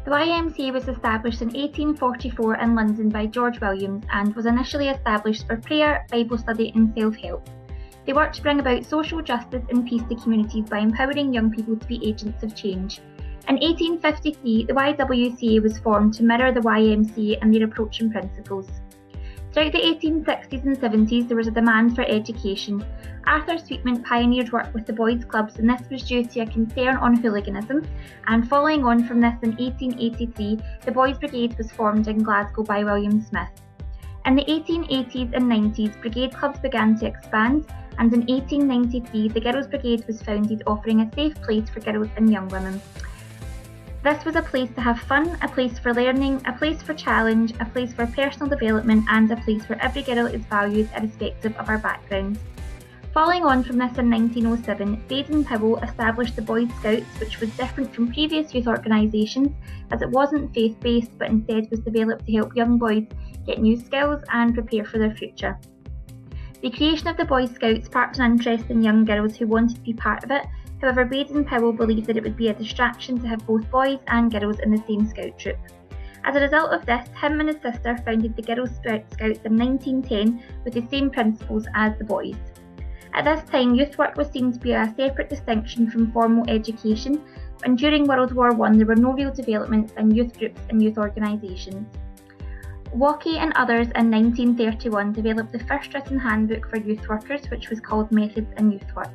The YMCA was established in 1844 in London by George Williams and was initially established for prayer, Bible study and self-help. They worked to bring about social justice and peace to communities by empowering young people to be agents of change. In 1853, the YWCA was formed to mirror the YMCA and their approach and principles. Throughout the 1860s and 70s, there was a demand for education. Arthur Sweetman pioneered work with the boys' clubs, and this was due to a concern on hooliganism. And following on from this, in 1883, the Boys' Brigade was formed in Glasgow by William Smith. In the 1880s and 90s, brigade clubs began to expand, and in 1893, the Girls' Brigade was founded, offering a safe place for girls and young women. This was a place to have fun, a place for learning, a place for challenge, a place for personal development, and a place where every girl is valued irrespective of her background. Following on from this in 1907, Baden-Powell established the Boy Scouts, which was different from previous youth organisations as it wasn't faith-based but instead was developed to help young boys get new skills and prepare for their future. The creation of the Boy Scouts sparked an interest in young girls who wanted to be part of it. However, Baden-Powell believed that it would be a distraction to have both boys and girls in the same scout troop. As a result of this, him and his sister founded the Girl Scouts in 1910 with the same principles as the boys. At this time, youth work was seen to be a separate distinction from formal education, and during World War I there were no real developments in youth groups and youth organisations. Walkie and others in 1931 developed the first written handbook for youth workers, which was called Methods in Youth Work.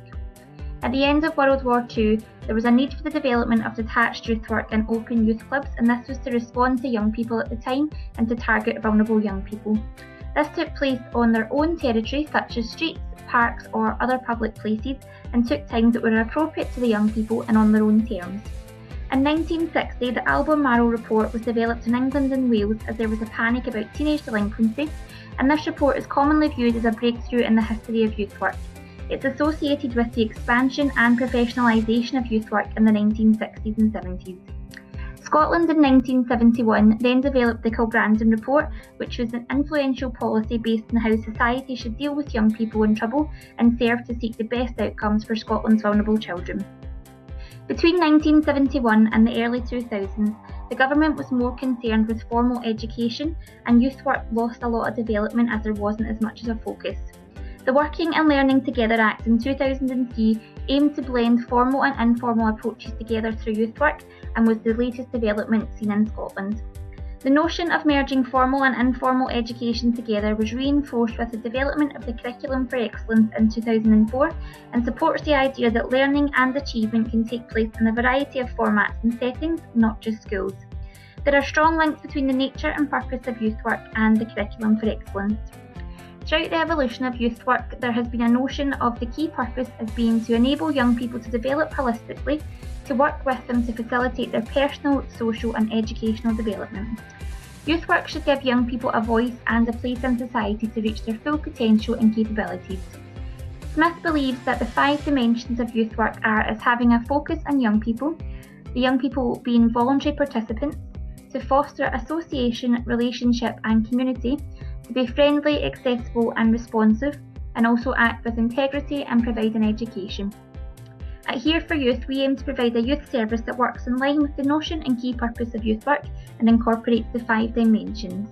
At the end of World War II, there was a need for the development of detached youth work and open youth clubs, and this was to respond to young people at the time and to target vulnerable young people. This took place on their own territory, such as streets, parks or other public places, and took times that were appropriate to the young people and on their own terms. In 1960, the Albemarle Report was developed in England and Wales as there was a panic about teenage delinquency, and this report is commonly viewed as a breakthrough in the history of youth work. It's associated with the expansion and professionalisation of youth work in the 1960s and 70s. Scotland in 1971 then developed the Kilbrandon Report, which was an influential policy based on how society should deal with young people in trouble and serve to seek the best outcomes for Scotland's vulnerable children. Between 1971 and the early 2000s, the government was more concerned with formal education, and youth work lost a lot of development as there wasn't as much of a focus. The Working and Learning Together Act in 2003 aimed to blend formal and informal approaches together through youth work and was the latest development seen in Scotland. The notion of merging formal and informal education together was reinforced with the development of the Curriculum for Excellence in 2004 and supports the idea that learning and achievement can take place in a variety of formats and settings, not just schools. There are strong links between the nature and purpose of youth work and the Curriculum for Excellence. Throughout the evolution of youth work, there has been a notion of the key purpose as being to enable young people to develop holistically, to work with them to facilitate their personal, social and educational development. Youth work should give young people a voice and a place in society to reach their full potential and capabilities. Smith believes that the 5 dimensions of youth work are as having a focus on young people, the young people being voluntary participants, to foster association, relationship and community, to be friendly, accessible and responsive, and also act with integrity and provide an education. At Here for Youth, we aim to provide a youth service that works in line with the notion and key purpose of youth work and incorporates the 5 dimensions.